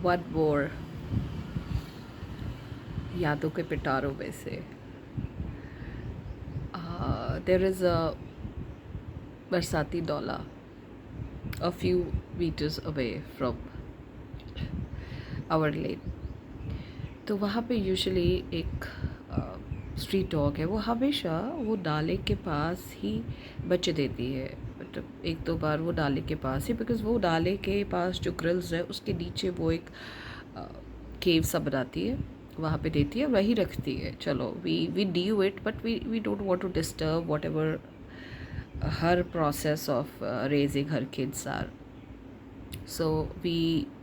One more यादों के पिटारों में से देर इज़ अ बरसाती डोला a few meters away from our lane. तो वहाँ पे यूजुअली एक स्ट्रीट डॉग है, वो हमेशा वो नाले के पास ही बच्चे देती है। मतलब एक दो बार वो नाले के पास ही, बिकॉज़ वो नाले के पास जो ग्रिल्स है उसके नीचे वो एक केव सा बनाती है, वहाँ पे देती है, वही रखती है। चलो we do it, but we don't want to disturb whatever her process of raising her kids are. So we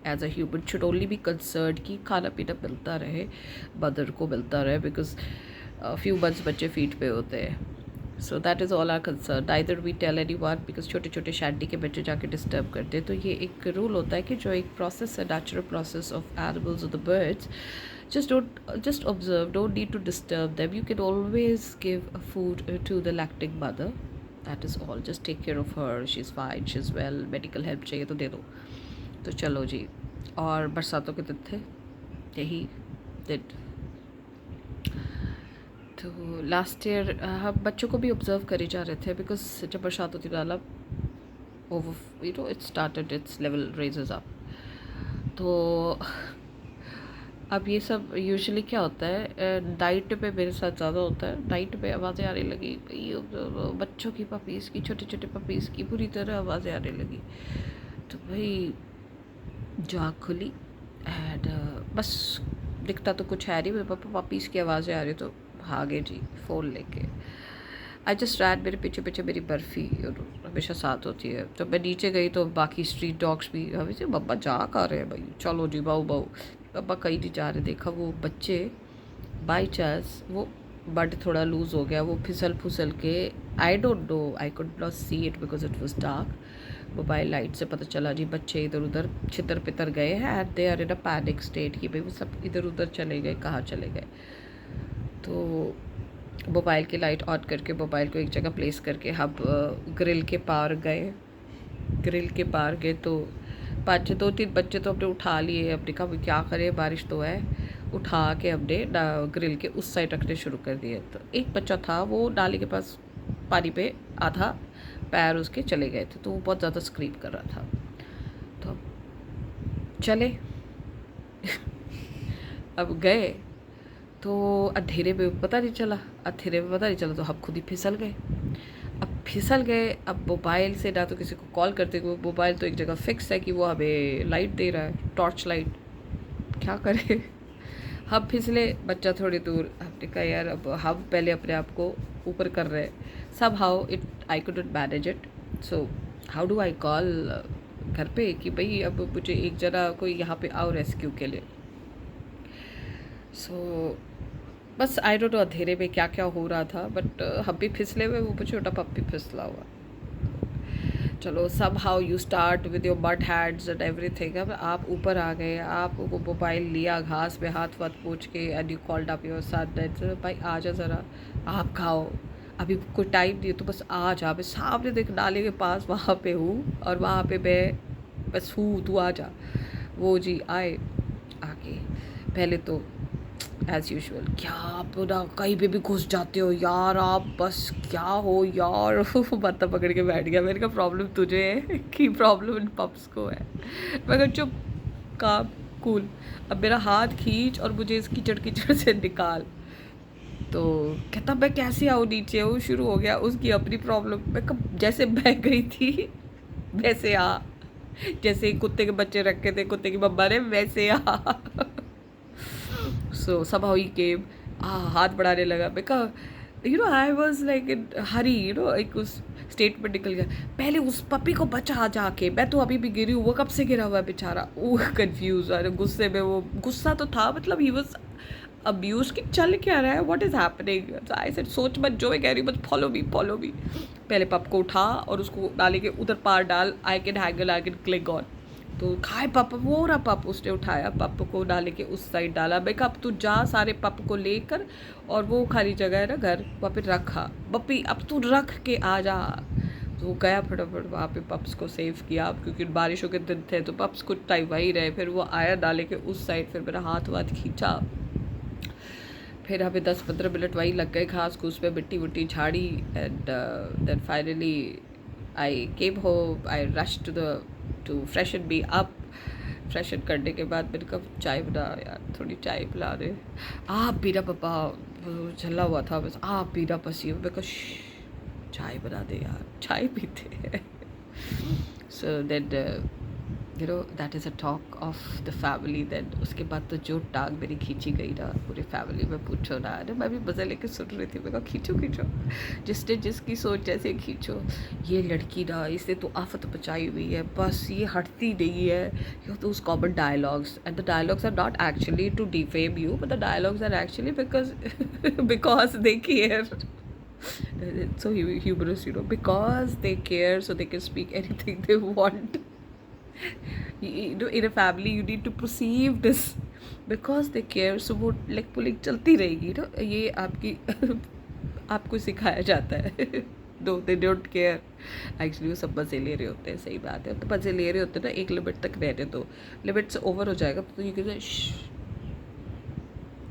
as a human should only be concerned कि खाना पीना मिलता रहे, मदर को मिलता रहे, बिकॉज few months बच्चे feet पे होते हैं। So that is all our concern. Either we tell anyone, because छोटे छोटे शैंटी के बच्चे जाके डिस्टर्ब करते हैं। तो ये एक रूल होता है कि जो एक प्रोसेस है, नेचुरल प्रोसेस ऑफ एनिमल्स और the birds, just observe, don't need to disturb them. You can always give food to the lacting mother. That is all. Just take care of her. She's fine, she's well. Medical help चाहिए तो दे दो। तो चलो जी। और बरसातों के दिन थे, यही दिन। तो लास्ट ईयर हम बच्चों को भी ऑब्जर्व करे जा रहे थे, बिकॉज जब बरसात होती डाला over it started it's level raises up. तो अब ये सब यूजुअली क्या होता है, नाइट पे मेरे साथ ज़्यादा होता है। नाइट पे आवाज़ें आने लगी, बच्चों की, पपीज़ की, छोटे छोटे पपीज़ की बुरी तरह आवाज़ें आने लगी। तो भाई जाग खुली एंड बस दिखता तो कुछ है नहीं, मेरे पापा पपीज़ की आवाज़ें आ रही, तो भागे जी फ़ोन लेके। आई जस्ट रैन, मेरे पीछे पीछे मेरी बर्फ़ी हमेशा साथ होती है। जब मैं नीचे गई तो बाकी स्ट्रीट डॉग्स भी हमें से बब्बा जाग आ रहे हैं, भाई चलो जी बाऊ बाऊ। पापा कहीं नहीं जा रहे, देखा वो बच्चे बाई चांस वो बड थोड़ा लूज़ हो गया, वो फिसल फुसल के, I don't know, I could not see it because it was dark. Mobile light से पता चला जी बच्चे इधर उधर छितर पितर गए हैं and they are in a panic state कि भाई वो सब इधर उधर चले गए, कहाँ चले गए। तो मोबाइल की लाइट ऑन करके मोबाइल को एक जगह प्लेस करके हम ग्रिल के पार गए। ग्रिल के पार गए तो पाँच दो तीन बच्चे तो हमने उठा लिए, हमने कहा भाई क्या करें, बारिश तो है। उठा के हमने ग्रिल के उस साइड रखने शुरू कर दिए। तो एक बच्चा था, वो नाली के पास पानी पे आधा पैर उसके चले गए थे, तो वो बहुत ज़्यादा स्क्रीम कर रहा था। तो हम चले अब गए तो अंधेरे में पता नहीं चला, तो हम खुद ही फिसल गए। अब फिसल गए, अब मोबाइल से ना तो किसी को कॉल करते, वो मोबाइल तो एक जगह फिक्स है कि वो हमें लाइट दे रहा है, टॉर्च लाइट, क्या करें। हम फिसले, बच्चा थोड़ी दूर, हमने कहा यार अब हम पहले अपने आप को ऊपर कर रहे हैं। सब how it I couldn't manage it, so how do I call घर पे कि भाई अब मुझे एक जना कोई यहाँ पे आओ रेस्क्यू के लिए। सो बस आई डोंट नो अंधेरे में क्या क्या हो रहा था, बट हम भी फिसले हुए, वो छोटा पप्पी फिसला हुआ। चलो सब how you start with your but hands and everything. अब आप ऊपर आ गए, आप वो मोबाइल लिया, घास पे हाथ वाथ पोंछ के, and you called up your son that भाई आ जा ज़रा, आप खाओ, अभी कोई टाइम नहीं है, तो बस आ जा। मैं सामने देख नाले के पास वहाँ पे हूँ और वहाँ पे मैं बस हूँ, तू आ जा। वो जी आए आके, पहले तो एज़ यूजुअल, क्या आप ना कहीं पे भी घुस जाते हो यार, आप बस क्या हो यार। माथा पकड़ के बैठ गया। मैंने कहा प्रॉब्लम तुझे है कि प्रॉब्लम इन पप्स को है। मगर चुप, काम, कूल। अब मेरा हाथ खींच और मुझे इस कीचड़ कीचड़ से निकाल। तो कहता मैं कैसे आऊँ नीचे, वो शुरू हो गया उसकी अपनी प्रॉब्लम। मैं कब जैसे बह गई थी वैसे आ, जैसे कुत्ते के बच्चे रखे थे कुत्ते की मम्मा ने, वैसे आ। सो somehow he came, हाथ बढ़ाने लगा। मैं कहा आई वॉज लाइक इन हरी, एक उस स्टेट में निकल गया, पहले उस पपी को बचा जाके, मैं तो अभी भी गिरी हूँ, वो कब से गिरा हुआ है बेचारा। वो कंफ्यूज, अरे गुस्से में, वो गुस्सा तो था, मतलब ही वॉज अब्यूज कि चल क्या रहा है, what is happening. I said सोच मत, जो मैं कह रही हूँ बस फॉलो मी फॉलो मी। पहले पप को उठा और उसको डाले के उधर पार डाल, I can handle, I can click on. तो खाए पप, वो रहा पप, उसने उठाया पप को डाले के उस साइड डाला। मैं कहा अब तू जा सारे पप को लेकर, और वो खाली जगह है ना घर, वहाँ पे रखा, पप्पी अब तू रख के आ जा। तो वो गया फटाफट वहाँ पे पप्स को सेव किया, क्योंकि बारिशों के दिन थे तो पप्स कुछ टाइम वहीं रहे। फिर वो आया नाले के उस साइड, फिर मेरा हाथ वाथ खींचा, फिर हमें 10-15 मिनट वहीं लग गए घास घूस पे, मिट्टी वट्टी झाड़ी। And then finally I came home, I rush to freshen be up. Freshen करने के बाद मैंने कहा चाय बना यार, थोड़ी चाय पिला दे। आप पीना पापा, वो झल्ला हुआ था बस, आप पीना पसीना। मैं कहा चाय बना दे यार, चाय पीते हैं। So then that is a talk of the family. Then उसके बाद तो जो टांग मेरी खींची गई ना पूरी फैमिली में, पूछो ना। अरे मैं भी मज़े लेके सुन रही थी, मैं कहा खींचो खींचो, जिसने जिसकी सोच जैसे खींचो। ये लड़की ना, इसे तो आफत बचाई हुई है, बस ये हटती नहीं है। You those common dialogues, and the dialogues are not actually to defame you, but the dialogues are actually because they care. It's so humorous, because they care, so they can speak anything they want. In a family you need to perceive this, because they care, so वो like pulling चलती रहेगी ये आपकी आपको सिखाया जाता है। दो दे डोंट केयर, एक्चुअली वो सब मज़े ले रहे होते हैं, सही बात है। तो मज़े ले रहे होते हैं ना, एक लिमिट तक रहने दो, लिमिट से ओवर हो जाएगा तो you can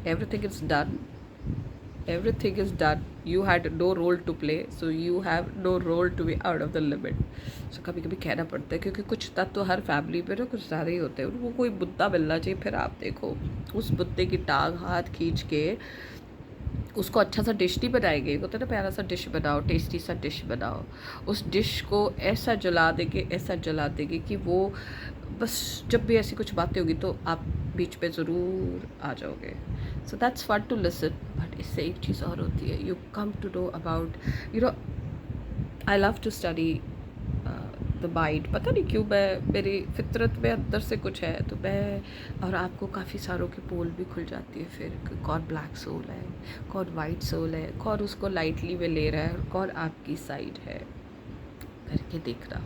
everything is done, everything is done, you had no role to play, so you have no role to be out of the limit. So कभी कभी कहना पड़ता है, क्योंकि कुछ तत्व तो हर फैमिली में ना कुछ ज़्यादा ही होते हैं। उनको कोई मुद्दा मिलना चाहिए, फिर आप देखो उस मुद्दे की टांग हाथ खींच के उसको अच्छा सा डिश नहीं बनाएंगे। होता है ना, प्यारा सा डिश बनाओ, टेस्टी सा डिश बनाओ, उस डिश को ऐसा जला देंगे, ऐसा जला देंगे कि वो बस जब भी ऐसी कुछ बातें होगी तो आप बीच पे ज़रूर आ जाओगे। So that's fun to listen. But इससे एक चीज़ और होती है, you come to know about I love to study the mind. पता नहीं क्यों, मैं मेरी फितरत में अंदर से कुछ है, तो मैं और आपको काफ़ी सारों की पोल भी खुल जाती है फिर, कौन ब्लैक सोल है, कौन वाइट सोल है, कौन उसको लाइटली में ले रहा है और कौन आपकी साइड है, करके देखना।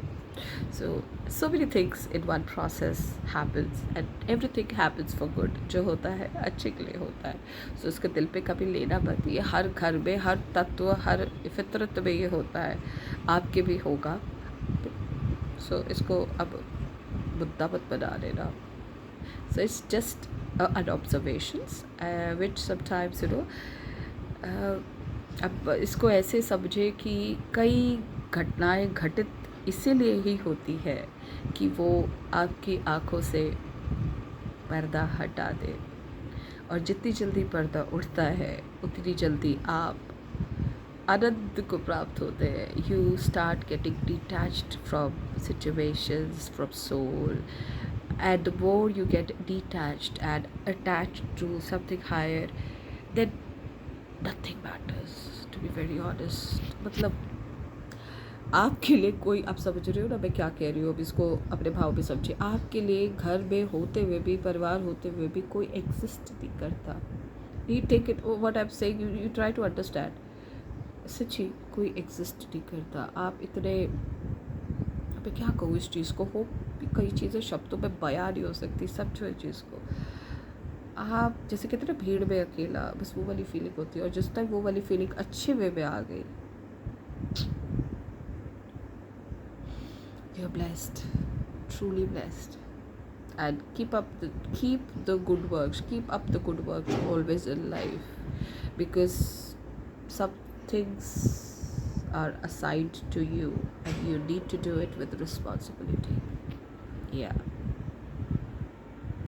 So many things in one process happens, and everything happens for good. जो होता है अच्छे के लिए होता है, so उसके दिल पे कभी लेना मत। ये हर घर में, हर तत्व, हर फितरत में ये होता है, आपके भी होगा। so इसको अब मुद्दा मत बना लेना। so it's just an observations which sometimes अब इसको ऐसे समझे कि कई घटनाएं घटित इसीलिए ही होती है कि वो आपकी आँखों से पर्दा हटा दे, और जितनी जल्दी पर्दा उठता है उतनी जल्दी आप आनंद को प्राप्त होते हैं। You start getting detached from situations, from soul, and the more you get detached and attached to something higher, then nothing matters, to be very honest। मतलब आपके लिए कोई, आप समझ रहे हो ना मैं क्या कह रही हूँ, अब इसको अपने भाव में समझिए। आपके लिए घर में होते हुए भी, परिवार होते हुए भी कोई एग्जिस्ट नहीं करता। You take it what I am saying, you try to understand. सच्ची कोई एग्जिस्ट नहीं करता। आप इतने, मैं क्या कहूँ इस चीज़ को, हो कई चीज़ें शब्दों में बयां नहीं हो सकती, समझो इस चीज़ को। आप जैसे कहते हैं ना भीड़ में अकेला, बस वो वाली फीलिंग होती है। और जिस टाइम वो वाली फीलिंग अच्छे वे में आ गई, you're blessed, truly blessed, and keep the good works, keep up the good works always in life, because some things are assigned to you and you need to do it with responsibility. Yeah.